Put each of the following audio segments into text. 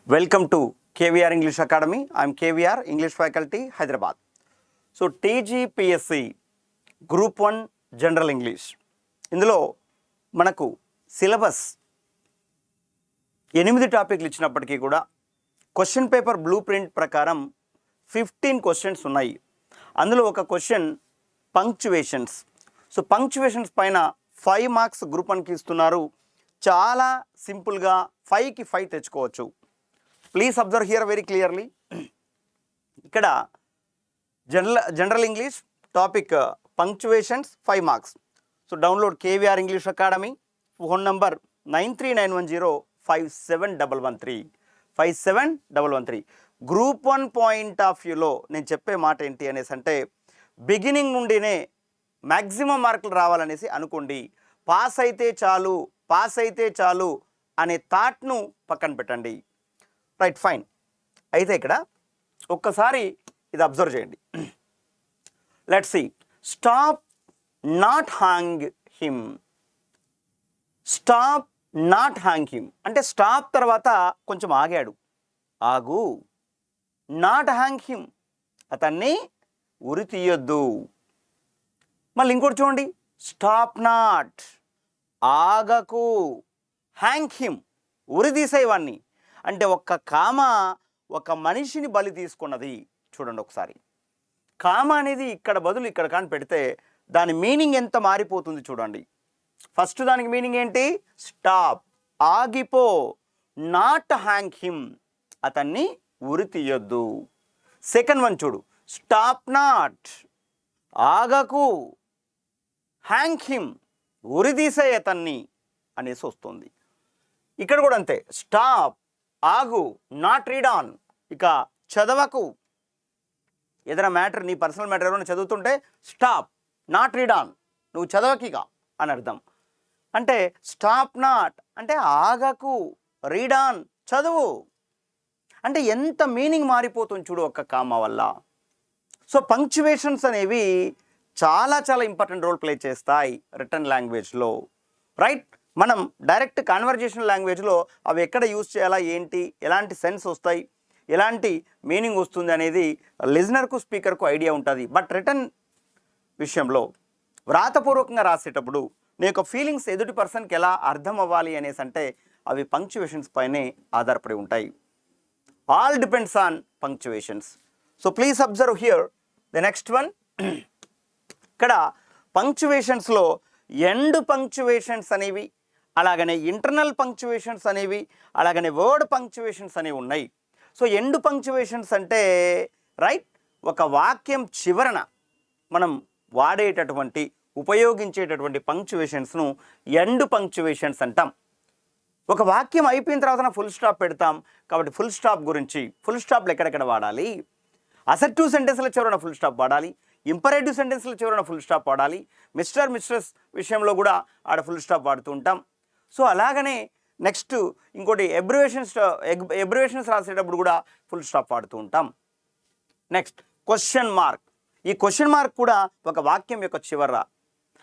Welcome to KVR English Academy. I am KVR English Faculty, Hyderabad. So TGPSC Group 1 General English. ఇందులో మనకు syllabus 8 టాపిక్లు ఇచ్చినప్పటికీ కూడా question paper blue print ప్రకారం 15 questions ఉన్నాయి. అందులో ఒక క్వశ్చన్ పంక్చువేషన్స్. సో పంక్చువేషన్స్ పైన 5 మార్క్స్ గ్రూప్ 1కి ఇస్తున్నారు. చాలా సింపుల్గా 5కి 5 తెచ్చుకోవచ్చు. Please observe here very clearly. ఇక్కడ general English topic punctuations 5 marks. So download KVR English academy. Phone number 9391057113 57113. Group 1 point of వ్యూలో నేను చెప్పే మాట ఏంటి అనేసి అంటే బిగినింగ్ నుండినే మ్యాక్సిమం మార్కులు రావాలనేసి అనుకోండి. పాస్ అయితే చాలు అనే థాట్ను పక్కన పెట్టండి. Right, fine. అయితే ఇక్కడ ఒక్కసారి ఇది అబ్జర్వ్ చేయండి. Let's see. Stop not hang him. Stop not hang him అంటే స్టాప్ తర్వాత కొంచెం ఆగాడు. ఆగు. నాట్ హ్యాంగ్ హిమ్ అతన్ని ఉరి తీయొద్దు. మళ్ళీ ఇంకోటి చూడండి. స్టాప్ నాట్ ఆగకు. హ్యాంగ్ హిమ్ ఉరి తీసేవాన్ని అంటే ఒక్క కామ ఒక మనిషిని బలి తీసుకున్నది. చూడండి ఒకసారి. కామ అనేది ఇక్కడ బదులు ఇక్కడ కానీ పెడితే దాని మీనింగ్ ఎంత మారిపోతుంది చూడండి. ఫస్ట్ దానికి మీనింగ్ ఏంటి? స్టాప్, ఆగిపో. నాట్ హ్యాంగ్ హిమ్ అతన్ని ఉరి తీయొద్దు. సెకండ్ వన్ చూడు. స్టాప్ నాట్ ఆగకు. హ్యాంగ్ హిమ్ ఉరి తీసే అతన్ని అనేసి వస్తుంది. ఇక్కడ కూడా అంతే. స్టాప్ ఆగు. నాట్ రీడ్ ఆన్ ఇక చదవకు. ఏదైనా మ్యాటర్ నీ పర్సనల్ మ్యాటర్ ఏమైనా చదువుతుంటే స్టాప్ నాట్ రీడ్ ఆన్ నువ్వు చదవకిగా అని అర్థం. అంటే స్టాప్ నాట్ అంటే ఆగకు, రీడ్ ఆన్ చదువు. అంటే ఎంత మీనింగ్ మారిపోతుంది చూడు ఒక్క కామ వల్ల. సో పంక్చువేషన్స్ అనేవి చాలా చాలా ఇంపార్టెంట్ రోల్ ప్లే చేస్తాయి రిటర్న్ లాంగ్వేజ్లో. రైట్, మనం డైరెక్ట్ కాన్వర్జేషనల్ లాంగ్వేజ్లో అవి ఎక్కడ యూజ్ చేయాలా, ఏంటి, ఎలాంటి సెన్స్ వస్తాయి, ఎలాంటి మీనింగ్ వస్తుంది అనేది లిజనర్కు స్పీకర్కు ఐడియా ఉంటుంది. బట్ రిటర్న్ విషయంలో వ్రాతపూర్వకంగా రాసేటప్పుడు నీ యొక్క ఫీలింగ్స్ ఎదుటి పర్సన్కి ఎలా అర్థం అవ్వాలి అనేసి అంటే అవి పంక్చువేషన్స్ పైనే ఆధారపడి ఉంటాయి. All depends on punctuations. So please observe here the next one. ఇక్కడ పంక్చువేషన్స్లో ఎండ్ పంక్చువేషన్స్ అనేవి, అలాగనే ఇంటర్నల్ పంక్చువేషన్స్ అనేవి, అలాగనే వర్డ్ పంక్చువేషన్స్ అనేవి ఉన్నాయి. సో ఎండ్ పంక్చువేషన్స్ అంటే రైట్ ఒక వాక్యం చివరన మనం వాడేటటువంటి ఉపయోగించేటటువంటి పంక్చువేషన్స్ను ఎండ్ పంక్చువేషన్స్ అంటాం. ఒక వాక్యం అయిపోయిన తర్వాత ఫుల్ స్టాప్ పెడతాం కాబట్టి ఫుల్ స్టాప్ గురించి, ఫుల్ స్టాప్లు ఎక్కడెక్కడ వాడాలి, అసర్టివ్ సెంటెన్స్ల చివరన ఫుల్ స్టాప్ వాడాలి, ఇంపరేటివ్ సెంటెన్స్ల చివరన ఫుల్ స్టాప్ వాడాలి, మిస్టర్ మిస్ట్రెస్ విషయంలో కూడా ఆడ ఫుల్ స్టాప్ వాడుతూ ఉంటాం. సో అలాగనే నెక్స్ట్ ఇంకోటి ఎబ్రివేషన్స్ రాసేటప్పుడు కూడా ఫుల్ స్టాప్ వాడుతూ ఉంటాం. Next question mark. ఈ క్వశ్చన్ మార్క్ కూడా ఒక వాక్యం యొక్క చివర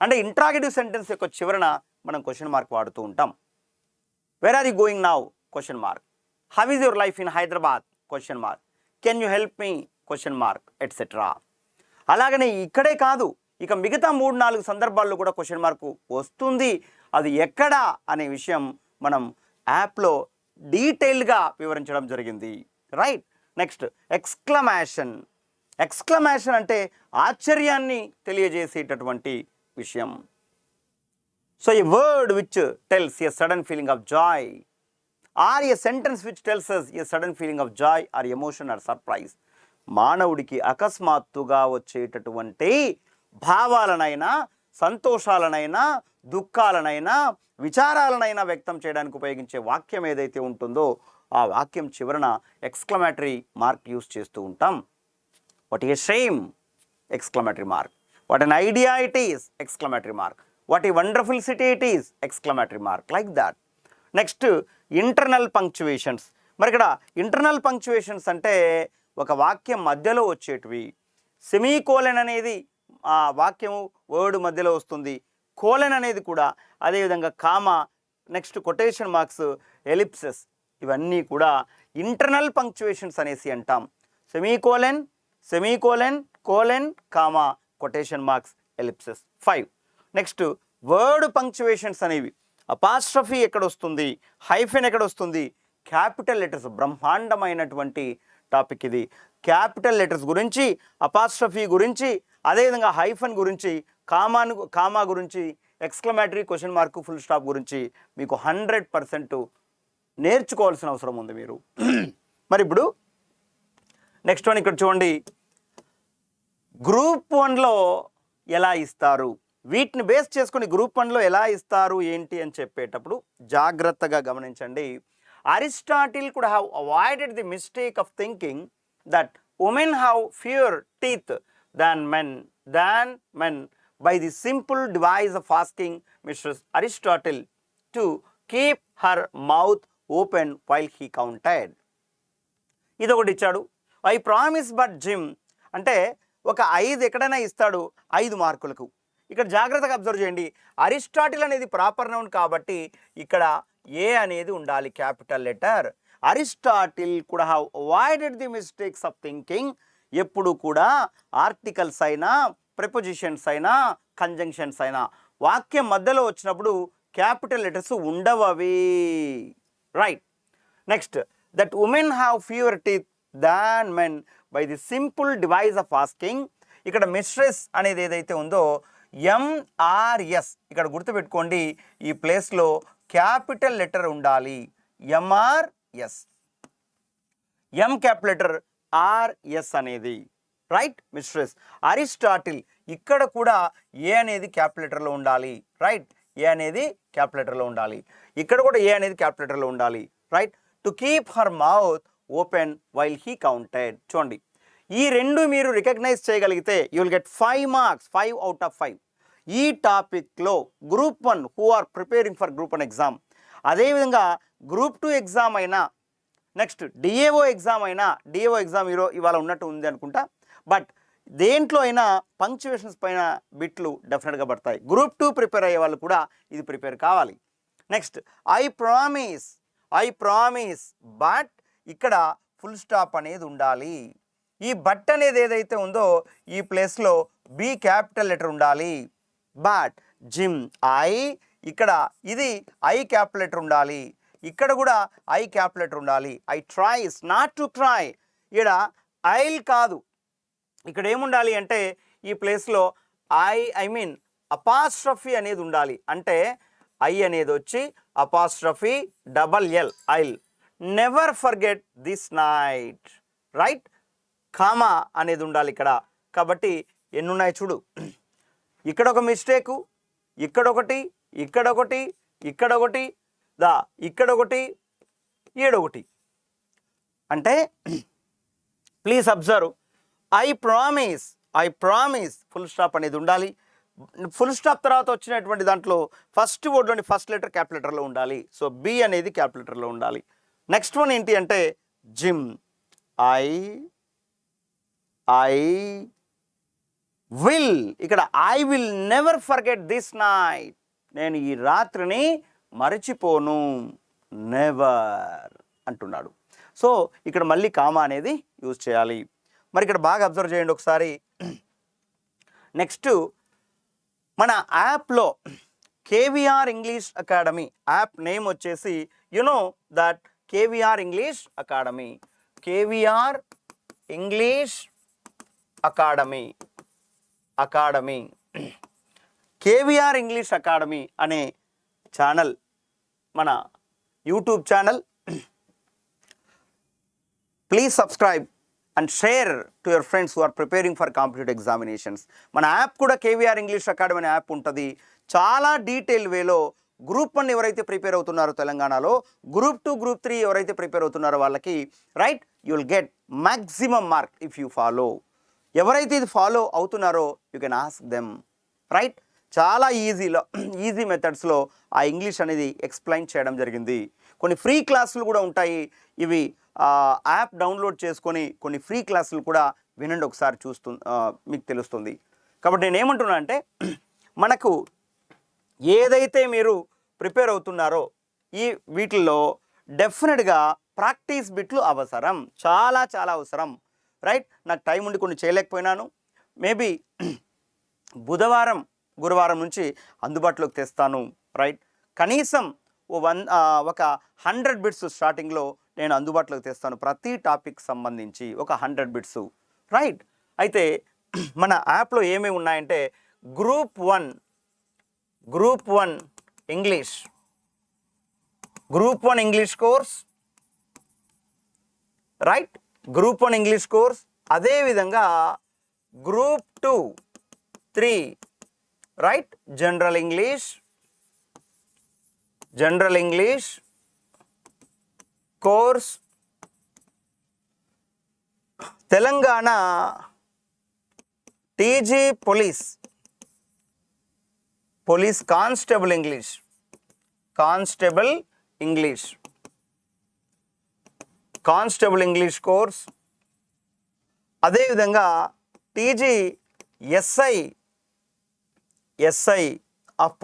అంటే ఇంట్రాగేటివ్ సెంటెన్స్ యొక్క చివరన మనం క్వశ్చన్ మార్క్ వాడుతూ ఉంటాం. Where are you going now? Question mark. How is your life in Hyderabad? Question mark. Can you help me? Question mark etcetera. అలాగనే ఇక్కడే కాదు, ఇక మిగతా 3-4 సందర్భాల్లో కూడా క్వశ్చన్ మార్కు వస్తుంది. అది ఎక్కడ అనే విషయం మనం యాప్లో డీటెయిల్గా వివరించడం జరిగింది. Right, next exclamation. ఎక్స్క్లమేషన్ అంటే ఆశ్చర్యాన్ని తెలియజేసేటటువంటి విషయం. So A word which tells a sudden feeling of Joy are A sentence which tells us A sudden feeling of Joy are emotion are surprise. మానవుడికి అకస్మాత్తుగా వచ్చేటటువంటి భావాలనైనా, సంతోషాలనైనా, దుఃఖాలనైనా, విచారాలనైనా వ్యక్తం చేయడానికి ఉపయోగించే వాక్యం ఏదైతే ఉంటుందో ఆ వాక్యం చివరన ఎక్స్క్లమేటరీ మార్క్ యూస్ చేస్తూ ఉంటాం. What a shame? Exclamatory mark. What an idea it is? Exclamatory mark. What a wonderful city it is? Exclamatory mark. Like that. Next internal punctuations. మరి ఇక్కడ ఇంటర్నల్ పంక్చువేషన్స్ అంటే ఒక వాక్యం మధ్యలో వచ్చేటివి. సెమీకోలన్ అనేది ఆ వాక్యము వర్డ్ మధ్యలో వస్తుంది. కోలన్ అనేది కూడా అదేవిధంగా comma, next quotation marks, ellipses, ఇవన్నీ కూడా ఇంటర్నల్ పంక్చువేషన్స్ అనేసి అంటాం. Semicolon, semicolon, colon, comma, quotation marks, ellipses. 5. Next word punctuations అనేవి అపాస్ట్రఫీ ఎక్కడ వస్తుంది, హైఫెన్ ఎక్కడ వస్తుంది, క్యాపిటల్ లెటర్స్. బ్రహ్మాండమైనటువంటి టాపిక్ ఇది. క్యాపిటల్ లెటర్స్ గురించి, అపాస్ట్రఫీ గురించి, అదేవిధంగా హైఫన్ గురించి, కామా గురించి, exclamatory, question mark, full stop గురించి మీకు 100% నేర్చుకోవాల్సిన అవసరం ఉంది మీరు. మరి ఇప్పుడు నెక్స్ట్ వన్ ఇక్కడ చూడండి, గ్రూప్ 1లో ఎలా ఇస్తారు, వీటిని బేస్ చేసుకుని గ్రూప్ 1లో ఎలా ఇస్తారు ఏంటి అని చెప్పేటప్పుడు జాగ్రత్తగా గమనించండి. Aristotle could have avoided the mistake of thinking that women have fewer teeth than men by the simple device of asking Mr. Aristotle to keep her mouth open while he counted. ఇదొకటి ఇచ్చాడు. I promise but gym అంటే ఒక 5 ఎక్కడైనా ఇస్తాడు 5 మార్కులకు. ఇక్కడ జాగ్రత్తగా observe చేయండి. అరిస్టాటిల్ అనేది ప్రాపర్ నౌన్ కాబట్టి ఇక్కడ ఏ అనేది ఉండాలి, capital letter. Aristotle could have avoided the mistakes of thinking. ఎప్పుడు కూడా ఆర్టికల్స్ అయినా, ప్రిపోజిషన్స్ అయినా, కంజంక్షన్స్ అయినా వాక్యం మధ్యలో వచ్చినప్పుడు క్యాపిటల్ లెటర్స్ ఉండవవి. Right. Next, that women have fewer teeth than men by the simple device of asking. ఇక్కడ మిస్ట్రెస్ అనేది ఏదైతే ఉందో ఎంఆర్ఎస్ ఇక్కడ గుర్తుపెట్టుకోండి, ఈ ప్లేస్లో క్యాపిటల్ లెటర్ ఉండాలి. MRS, M capital letter, RS అనేది. రైట్. మిస్ట్రెస్. అరిస్టాటిల్ ఇక్కడ కూడా ఏ అనేది క్యాపిటల్ లెటర్లో ఉండాలి. రైట్. ఏ అనేది క్యాపిటల్ లెటర్లో ఉండాలి. ఇక్కడ కూడా ఏ అనేది క్యాపిటల్ లెటర్లో ఉండాలి. Right. To keep her mouth open while he counted. చూడండి, ఈ రెండు మీరు రికగ్నైజ్ చేయగలిగితే you will get 5 marks, 5 out of 5. ఈ టాపిక్లో group 1 who are preparing for group 1 exam, అదేవిధంగా గ్రూప్ 2 ఎగ్జామ్ అయినా, నెక్స్ట్ డిఏఓ ఎగ్జామ్ అయినా, డిఏఓ ఎగ్జామ్ ఇవాళ ఉన్నట్టు ఉంది అనుకుంటా, బట్ దేంట్లో అయినా పంక్చువేషన్స్ పైన బిట్లు డెఫినెట్గా పడతాయి. గ్రూప్ 2 ప్రిపేర్ అయ్యే వాళ్ళు కూడా ఇది ప్రిపేర్ కావాలి. నెక్స్ట్, ఐ ప్రామిస్ బట్ ఇక్కడ ఫుల్ స్టాప్ అనేది ఉండాలి. ఈ బట్ అనేది ఏదైతే ఉందో ఈ ప్లేస్లో బి క్యాపిటల్ లెటర్ ఉండాలి. బట్ జిమ్ ఐ, ఇక్కడ ఇది ఐ క్యాపిటల్ లెటర్ ఉండాలి. ఇక్కడ కూడా ఐ క్యాపిటల్ లెటర్ ఉండాలి. I tries not to try, ఇక్కడ ఐల్ కాదు, ఇక్కడ ఏముండాలి అంటే ఈ ప్లేస్లో ఐ మీన్ అపాస్ట్రఫీ అనేది ఉండాలి. అంటే ఐ అనేది వచ్చి apostrophe double L, I'll. Never forget this night. Right. Comma అనేది ఉండాలి ఇక్కడ. కాబట్టి ఎన్నున్నాయి చూడు, ఇక్కడ ఒక మిస్టేకు, ఇక్కడొకటి, ఇక్కడొకటి, ఇక్కడొకటి, ఇక్కడొకటి, ఏడొకటి. అంటే please observe, I promise full stop అనేది ఉండాలి. ఫుల్ స్టాప్ తర్వాత వచ్చినటువంటి దాంట్లో ఫస్ట్ వర్డ్లోని ఫస్ట్ లెటర్ క్యాపిటల్ లెటర్లో ఉండాలి. సో బి అనేది క్యాపిటల్ లెటర్లో ఉండాలి. నెక్స్ట్ వన్ ఏంటి అంటే జిమ్, ఐ విల్, ఇక్కడ I will never forget this night, నేను ఈ రాత్రిని మరచిపోను, నెవర్ అంటున్నాడు. సో ఇక్కడ మళ్ళీ కామా అనేది యూజ్ చేయాలి. మరి ఇక్కడ బాగా అబ్జర్వ్ చేయండి ఒకసారి. నెక్స్ట్, మన యాప్లో KVR English academy app name వచ్చేసి you know that KVR English academy, KVR English academy, KVR English academy అనే ఛానల్ మన YouTube channel. Please subscribe and share to your friends who are preparing for competitive examinations. మన app కూడా KVR English academy అనే app ఉంటుంది. చాలా detail వేలో group 1 ఎవరైతే prepare అవుతున్నారో తెలంగాణలో, గ్రూప్ 2, గ్రూప్ 3 ఎవరైతే ప్రిపేర్ అవుతున్నారో వాళ్ళకి right you will get maximum mark if you follow. ఎవరైతే ఇది ఫాలో అవుతున్నారో you can ask them. Right. చాలా ఈజీ మెథడ్స్లో ఆ ఇంగ్లీష్ అనేది ఎక్స్ప్లెయిన్ చేయడం జరిగింది. కొన్ని ఫ్రీ క్లాసులు కూడా ఉంటాయి. ఇవి యాప్ డౌన్లోడ్ చేసుకొని కొన్ని ఫ్రీ క్లాసులు కూడా వినండి, ఒకసారి మీకు తెలుస్తుంది. కాబట్టి నేను ఏమంటున్నా అంటే మనకు ఏదైతే మీరు ప్రిపేర్ అవుతున్నారో ఈ వీటిల్లో డెఫినెట్గా ప్రాక్టీస్ బిట్లు అవసరం, చాలా చాలా అవసరం. రైట్, నాకు టైం ఉండి కొన్ని చేయలేకపోయినాను. మేబీ బుధవారం గురువారం నుంచి అందుబాటులోకి తెస్తాను. రైట్, కనీసం ఒక 100 బిట్స్ స్టార్టింగ్లో నేను అందుబాటులోకి తెస్తాను, ప్రతి టాపిక్ సంబంధించి ఒక 100 బిట్స్. రైట్, అయితే మన యాప్లో ఏమేమి ఉన్నాయంటే group 1 English, group 1 English course. Right, group 1 English course. అదేవిధంగా group 2, 3 right, general English course. Telangana TG police constable English course. అదేవిధంగా TG SI of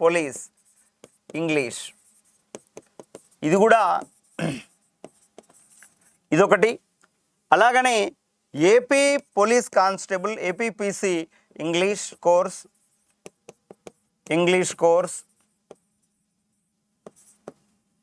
police English, ఇది కూడా ఇదొకటి. అలాగనే AP police constable APPC English course.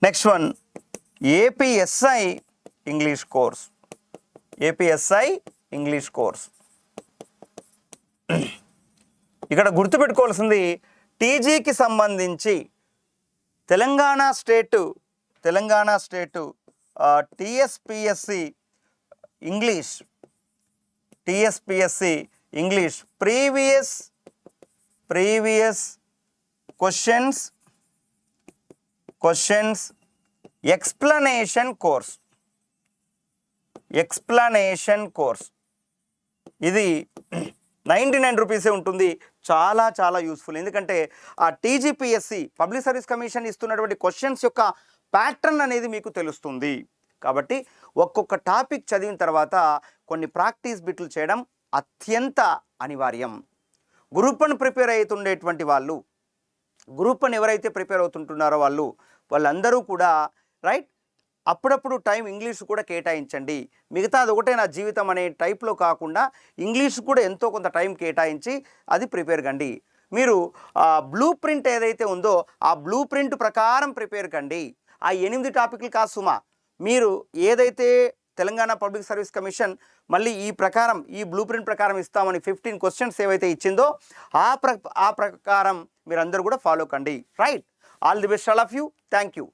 Next one APSI English course. ఇక్కడ గుర్తుపెట్టుకోవాల్సింది టీజీకి సంబంధించి Telangana state TSPSC English previous questions explanation course. ఇది 99 రూపీసే ఉంటుంది. చాలా చాలా యూస్ఫుల్, ఎందుకంటే ఆ టీజీపీఎస్సి పబ్లిక్ సర్వీస్ కమిషన్ ఇస్తున్నటువంటి క్వశ్చన్స్ యొక్క ప్యాటర్న్ అనేది మీకు తెలుస్తుంది. కాబట్టి ఒక్కొక్క టాపిక్ చదివిన తర్వాత కొన్ని ప్రాక్టీస్ బిట్లు చేయడం అత్యంత అనివార్యం. గ్రూప్ 1 ప్రిపేర్ అవుతుండేటువంటి వాళ్ళు, గ్రూప్ 1 ఎవరైతే ప్రిపేర్ అవుతుంటున్నారో వాళ్ళందరూ కూడా రైట్ అప్పుడప్పుడు టైం ఇంగ్లీష్ కూడా కేటాయించండి. మిగతాది ఒకటే నా జీవితం అనే టైప్లో కాకుండా ఇంగ్లీష్ కూడా ఎంతో కొంత టైం కేటాయించి అది ప్రిపేర్ కండి. మీరు బ్లూ ప్రింట్ ఏదైతే ఉందో ఆ బ్లూ ప్రింట్ ప్రకారం ప్రిపేర్ కండి. ఆ 8 టాపిక్లు కాదు సుమా, మీరు ఏదైతే తెలంగాణ పబ్లిక్ సర్వీస్ కమిషన్ మళ్ళీ ఈ బ్లూ ప్రింట్ ప్రకారం ఇస్తామని 15 క్వశ్చన్స్ ఏవైతే ఇచ్చిందో ఆ ప్రకారం మీరందరూ కూడా ఫాలో కండి. Right, all the best all of you. Thank you.